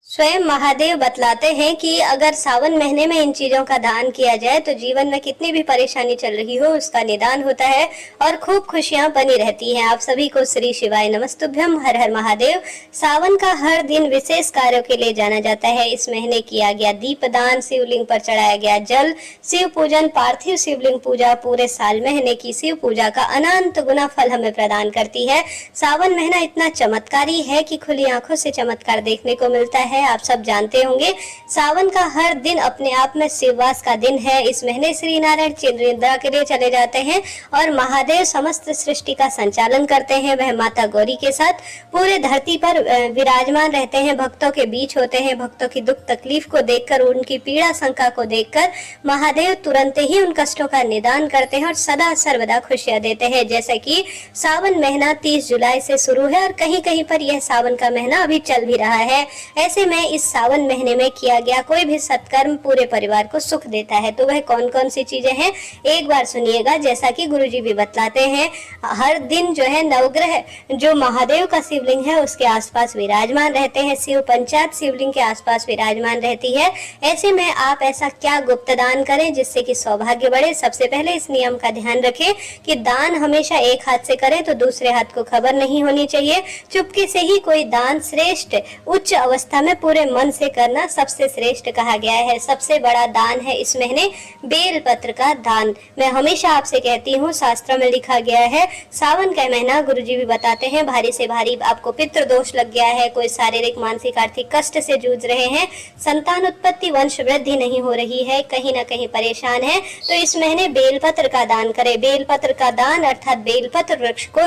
स्वयं महादेव बतलाते हैं कि अगर सावन महीने में इन चीजों का दान किया जाए तो जीवन में कितनी भी परेशानी चल रही हो उसका निदान होता है और खूब खुशियां बनी रहती हैं। आप सभी को श्री शिवाय नमस्तुभ्यम, हर हर महादेव। सावन का हर दिन विशेष कार्यों के लिए जाना जाता है। इस महीने किया गया दीपदान, शिवलिंग पर चढ़ाया गया जल, शिव पूजन, पार्थिव शिवलिंग पूजा पूरे साल महीने की शिव पूजा का अनंत गुना फल हमें प्रदान करती है। सावन महीना इतना चमत्कारी है कि खुली आंखों से चमत्कार देखने को मिलता है। आप सब जानते होंगे सावन का हर दिन अपने आप में शिववास का दिन है। इस महीने श्री नारायण चिंद्रा के लिए चले जाते हैं और महादेव समस्त सृष्टि का संचालन करते हैं। वह माता गौरी के साथ पूरे धरती पर विराजमान रहते हैं, भक्तों के बीच होते हैं। भक्तों की दुख तकलीफ को देखकर, उनकी पीड़ा शंका को देखकर महादेव तुरंत ही उन कष्टों का निदान करते हैं और सदा सर्वदा खुशियां देते हैं। जैसे कि सावन महीना 30 जुलाई से शुरू है और कहीं कहीं पर यह सावन का महीना अभी चल भी रहा है। ऐसे में इस सावन महीने में किया गया कोई भी सत्कर्म पूरे परिवार को सुख देता है। तो वह कौन कौन सी चीजें हैं एक बार सुनिएगा। जैसा कि गुरुजी भी बतलाते हैं, हर दिन जो है नवग्रह जो महादेव का शिवलिंग है उसके आसपास विराजमान रहते हैं। शिव पंचायत शिवलिंग के आसपास विराजमान रहती है। ऐसे में आप ऐसा क्या गुप्त दान करें जिससे कि सौभाग्य बढ़े। सबसे पहले इस नियम का ध्यान रखें कि दान हमेशा एक हाथ से करें तो दूसरे हाथ को खबर नहीं होनी चाहिए। चुपके से ही कोई दान श्रेष्ठ उच्च अवस्था में पूरे मन से करना सबसे श्रेष्ठ कहा गया है। सबसे बड़ा दान है इस महीने बेल पत्र का दान। मैं हमेशा आपसे कहती हूँ, शास्त्रों में लिखा गया है सावन का महीना, गुरुजी भी बताते हैं, भारी से भारी आपको पितृ दोष लग गया है, कोई शारीरिक मानसिक आर्थिक कष्ट से जूझ रहे हैं, संतान उत्पत्ति वंश वृद्धि नहीं हो रही है, कहीं ना कहीं परेशान है, तो इस महीने बेलपत्र का दान करें। बेलपत्र का दान अर्थात बेलपत्र वृक्ष को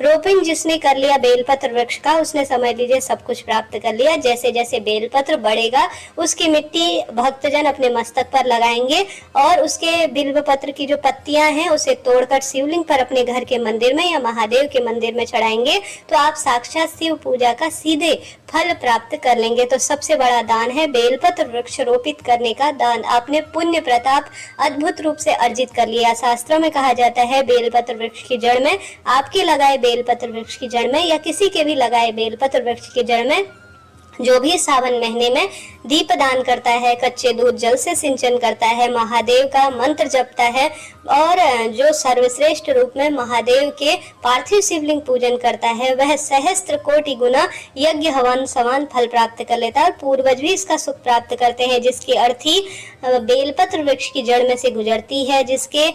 रोपण जिसने कर लिया बेलपत्र वृक्ष का, उसने समझ लीजिए सब कुछ प्राप्त कर लिया। जैसे जैसे बेलपत्र बढ़ेगा उसकी मिट्टी भक्तजन अपने मस्तक पर लगाएंगे और उसके बिल्व पत्र की जो पत्तियां हैं उसे तोड़कर शिवलिंग पर अपने घर के मंदिर में या महादेव के मंदिर में चढ़ाएंगे तो आप साक्षात शिव पूजा का सीधे फल प्राप्त कर लेंगे। तो सबसे बड़ा दान है बेलपत्र वृक्ष रोपित करने का दान। आपने पुण्य प्रताप अद्भुत रूप से अर्जित कर लिया। शास्त्रों में कहा जाता है बेलपत्र वृक्ष की जड़ में, आपके लगाए बेलपत्र वृक्ष की जड़ में या किसी के भी लगाए बेलपत्र वृक्ष की जड़ में जो भी सावन महीने में दीप दान करता है, कच्चे दूध जल से सिंचन करता है, महादेव का मंत्र जपता है और जो सर्वश्रेष्ठ रूप में महादेव के पार्थिव शिवलिंग पूजन करता है, वह सहस्त्र कोटि गुना यज्ञ हवन समान फल प्राप्त कर लेता है और पूर्वज भी इसका सुख प्राप्त करते हैं। जिसकी अर्थी बेलपत्र वृक्ष की जड़ में से गुजरती है, जिसके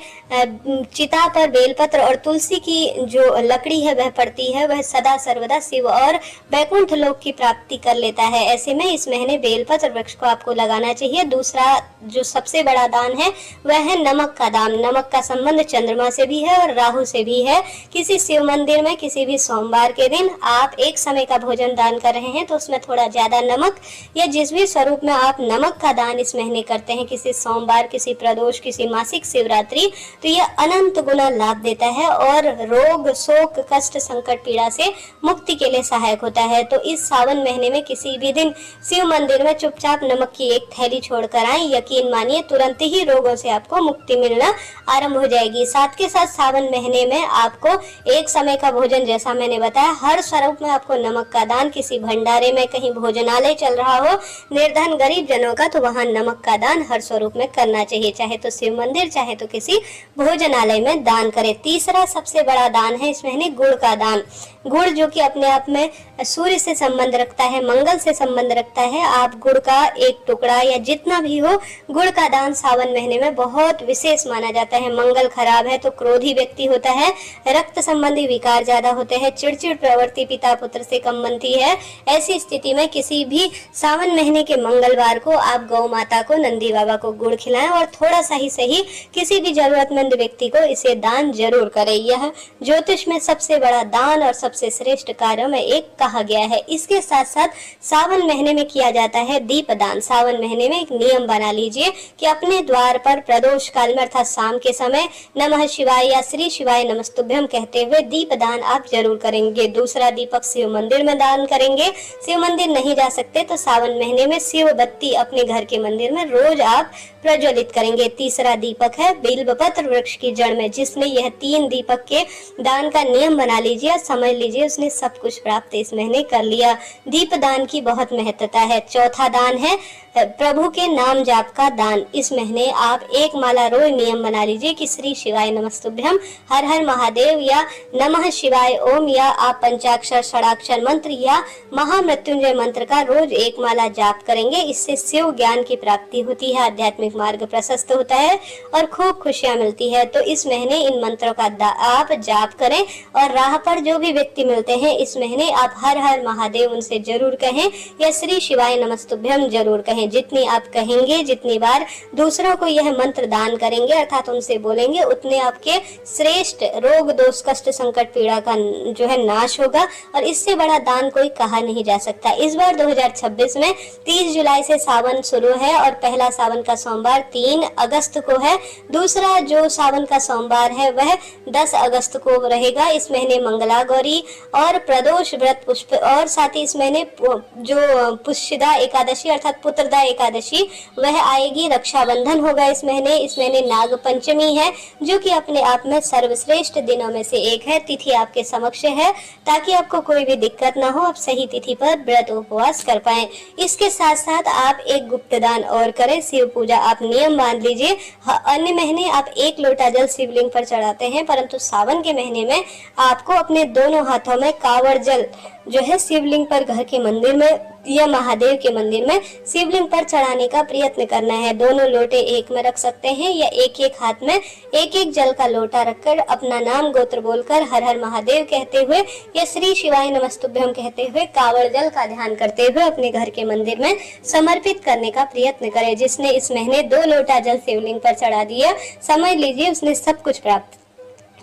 चिता पर बेलपत्र और तुलसी की जो लकड़ी है वह पड़ती है, वह सदा सर्वदा शिव और वैकुंठ लोक की प्राप्ति कर लेता है। ऐसे में इस महीने बेलपत्र वृक्ष को आपको लगाना चाहिए। दूसरा जो सबसे बड़ा दान है वह है नमक का दान। नमक का संबंध चंद्रमा से भी है और राहु से भी है। किसी शिव मंदिर में किसी भी सोमवार के दिन आप एक समय का भोजन दान कर रहे हैं तो उसमें थोड़ा ज्यादा नमक या जिस भी स्वरूप में आप नमक का दान इस महीने करते हैं, किसी सोमवार, किसी प्रदोष, किसी मासिक शिवरात्रि, तो यह अनंत गुना लाभ देता है और रोग, शोक, कष्ट, संकट, पीड़ा से मुक्ति के लिए सहायक होता है। तो इस सावन महीने में किसी भी दिन शिव मंदिर में चुपचाप नमक की एक थैली छोड़कर आए, यकीन मानिए तुरंत ही रोगों से आपको मुक्ति मिलना आरंभ हो जाएगी। साथ के साथ सावन महीने में आपको एक समय का भोजन, जैसा मैंने बताया, हर स्वरूप में आपको नमक का दान, किसी भंडारे में कहीं भोजनालय चल रहा हो निर्धन गरीब जनों का, तो वहां नमक का दान हर स्वरूप में करना चाहिए, चाहे तो शिव मंदिर चाहे तो किसी भोजनालय में दान करें। तीसरा सबसे बड़ा दान है इस महीने गुड़ का दान। गुड़ जो कि अपने आप में सूर्य से संबंध रखता है, मंगल से संबंध रखता है। आप गुड़ का एक टुकड़ा या जितना भी हो, गुड़ का दान सावन महीने में बहुत विशेष माना जाता है। मंगल खराब है तो क्रोधी व्यक्ति होता है, रक्त संबंधी विकार ज्यादा होते हैं, चिड़चिड़ प्रवृत्ति पिता पुत्र से कम बनती है। ऐसी स्थिति में किसी भी सावन महीने के मंगलवार को आप गौ माता को, नंदी बाबा को गुड़ खिलाएं और थोड़ा सा ही सही किसी भी जरूरतमंद व्यक्ति को इसे दान जरूर करें। यह ज्योतिष में सबसे बड़ा दान और सबसे श्रेष्ठ कार्यों में एक कहा गया है। इसके साथ साथ सावन महीने में किया जाता है दीप दान। सावन महीने में एक नियम बना लीजिए कि अपने द्वार पर प्रदोष काल में अर्थात शाम के समय नमः शिवाय या श्री शिवाय नमस्तुभ्यम कहते हुए दीप दान आप जरूर करेंगे। दूसरा दीपक शिव मंदिर में दान करेंगे। शिव मंदिर नहीं जा सकते तो सावन महीने में शिव बत्ती अपने घर के मंदिर में रोज आप प्रज्वलित करेंगे। तीसरा दीपक है बिल्वपत्र वृक्ष की जड़ में। जिसने यह 3 दीपक के दान का नियम बना लीजिए, समझ लीजिए उसने सब कुछ प्राप्त इस महीने कर लिया। दीपदान की बहुत महत्वता है। चौथा दान है प्रभु के नाम जाप का दान। इस महीने आप एक माला रोज नियम बना लीजिए कि श्री शिवाय नमस्तुभ्यम, हर हर महादेव या नमः शिवाय ओम, या आप पंचाक्षर षडाक्षर मंत्र या महामृत्युंजय मंत्र का रोज एक माला जाप करेंगे। इससे शिव ज्ञान की प्राप्ति होती है, आध्यात्मिक मार्ग प्रशस्त होता है और खूब खुशियां मिलती है। तो इस महीने इन मंत्रों का आप जाप करें और राह पर जो भी व्यक्ति मिलते हैं इस महीने आप हर हर महादेव उनसे जरूर कहें या श्री शिवाय नमस्तुभ्यम जरूर कहें। जितनी आप कहेंगे, जितनी बार दूसरों को यह मंत्र दान करेंगे अर्थात उनसे बोलेंगे, उतने आपके श्रेष्ठ रोग दोष कष्ट संकट पीड़ा का जो है नाश होगा और इससे बड़ा दान कोई कहा नहीं जा सकता। इस बार 2026 में 30 जुलाई से सावन शुरू है और पहला सावन का सोमवार 3 अगस्त को है। दूसरा जो सावन का सोमवार है वह 10 अगस्त को रहेगा। इस महीने मंगला गौरी और प्रदोष व्रत पुष्प और साथ ही इस महीने जो पुष्यदा एकादशी अर्थात पुत्रदा एकादशी वह आएगी। रक्षाबंधन होगा इस महीने नाग पंचमी है जो कि अपने आप में सर्वश्रेष्ठ दिनों में से एक है। तिथि आपके समक्ष है ताकि आपको कोई भी दिक्कत ना हो, आप सही तिथि पर व्रत उपवास कर पाएं। इसके साथ साथ आप एक गुप्त दान और करें, शिव पूजा आप नियम बांध लीजिए। अन्य महीने आप 1 लोटा जल शिवलिंग पर चढ़ाते हैं, परंतु सावन के महीने में आपको अपने दोनों हाथों में कावड़ जल जो है शिवलिंग पर घर के मंदिर में या महादेव के मंदिर में शिवलिंग पर चढ़ाने का प्रयत्न करना है। दोनों लोटे एक में रख सकते हैं या एक एक हाथ में एक एक जल का लोटा रखकर अपना नाम गोत्र बोलकर हर हर महादेव कहते हुए या श्री शिवाय नमस्तुभ्यम कहते हुए कावड़ जल का ध्यान करते हुए अपने घर के मंदिर में समर्पित करने का प्रयत्न करें। जिसने इस महीने 2 लोटा जल शिवलिंग पर चढ़ा दिया, समझ लीजिए उसने सब कुछ प्राप्त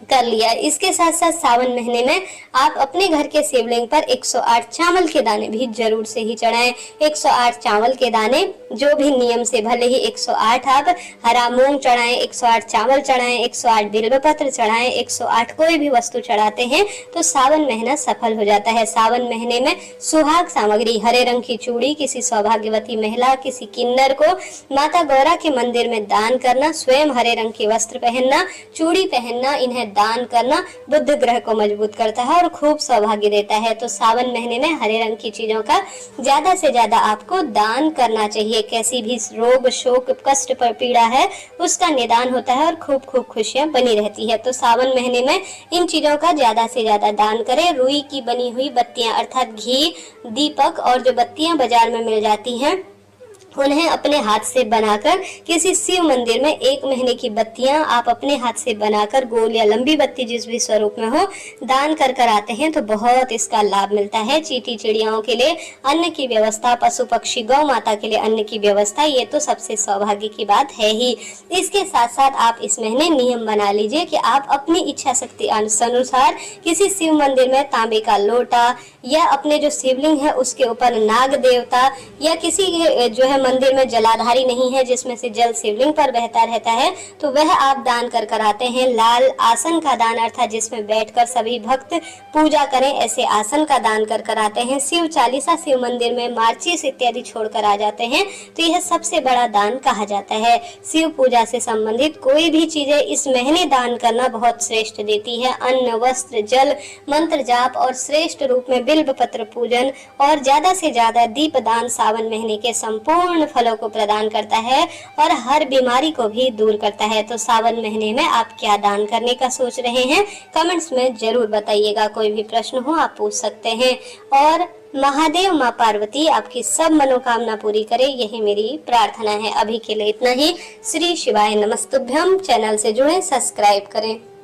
कर लिया। इसके साथ साथ सावन महीने में आप अपने घर के शिवलिंग पर 108 चावल के दाने भी जरूर से ही चढ़ाएं। 108 चावल के दाने जो भी नियम से, भले ही 108 आप हरा मूंग चढ़ाएं, 108 चावल चढ़ाएं, 108 बिल्वपत्र चढ़ाएं, 108 कोई भी वस्तु चढ़ाते हैं तो सावन महीना सफल हो जाता है। सावन महीने में सुहाग सामग्री, हरे रंग की चूड़ी किसी सौभाग्यवती महिला, किसी किन्नर को माता गौरा के मंदिर में दान करना, स्वयं हरे रंग के वस्त्र पहनना, चूड़ी पहनना, इन्हें दान करना बुध ग्रह को मजबूत करता है और खूब सौभाग्य देता है। तो सावन महीने में हरे रंग की चीजों का ज्यादा से ज्यादा आपको दान करना चाहिए। कैसी भी रोग शोक कष्ट पर पीड़ा है उसका निदान होता है और खूब खूब खुशियां बनी रहती है। तो सावन महीने में इन चीजों का ज्यादा से ज्यादा दान करें। रुई की बनी हुई बत्तियां अर्थात घी, दीपक और जो बत्तियां बाजार में मिल जाती हैं उन्हें अपने हाथ से बनाकर किसी शिव मंदिर में 1 महीने की बत्तियां आप अपने हाथ से बनाकर गोल या लंबी बत्ती जिस भी स्वरूप में हो दान कर कर आते हैं तो बहुत इसका लाभ मिलता है। चींटी चिड़ियाओं के लिए अन्न की व्यवस्था, पशु पक्षी गौ माता के लिए अन्न की व्यवस्था, ये तो सबसे सौभाग्य की बात है ही। इसके साथ साथ आप इस महीने नियम बना लीजिए कि आप अपनी इच्छा शक्ति अनुसार किसी शिव मंदिर में तांबे का लोटा या अपने जो शिवलिंग है उसके ऊपर नाग देवता या किसी जो है मंदिर में जलाधारी नहीं है जिसमें से जल शिवलिंग पर बहता रहता है तो वह आप दान कर कर आते हैं। लाल आसन का दान अर्थात जिसमें बैठकर सभी भक्त पूजा करें ऐसे आसन का दान कर कर आते हैं। शिव चालीसा शिव मंदिर में मार्चिस इत्यादि छोड़कर आ जाते हैं तो यह सबसे बड़ा दान कहा जाता है। शिव पूजा से संबंधित कोई भी चीजें इस महीने दान करना बहुत श्रेष्ठ देती है। अन्न, वस्त्र, जल, मंत्र जाप और श्रेष्ठ रूप में बिल्व पत्र पूजन और ज्यादा से ज्यादा दीप दान सावन महीने के संपूर्ण फलों को प्रदान करता है और हर बीमारी को भी दूर करता है। तो सावन महीने में आप क्या दान करने का सोच रहे हैं कमेंट्स में जरूर बताइएगा। कोई भी प्रश्न हो आप पूछ सकते हैं और महादेव माँ पार्वती आपकी सब मनोकामना पूरी करे, यही मेरी प्रार्थना है। अभी के लिए इतना ही। श्री शिवाय नमस्तुभ्यम। चैनल से जुड़े, सब्सक्राइब करें।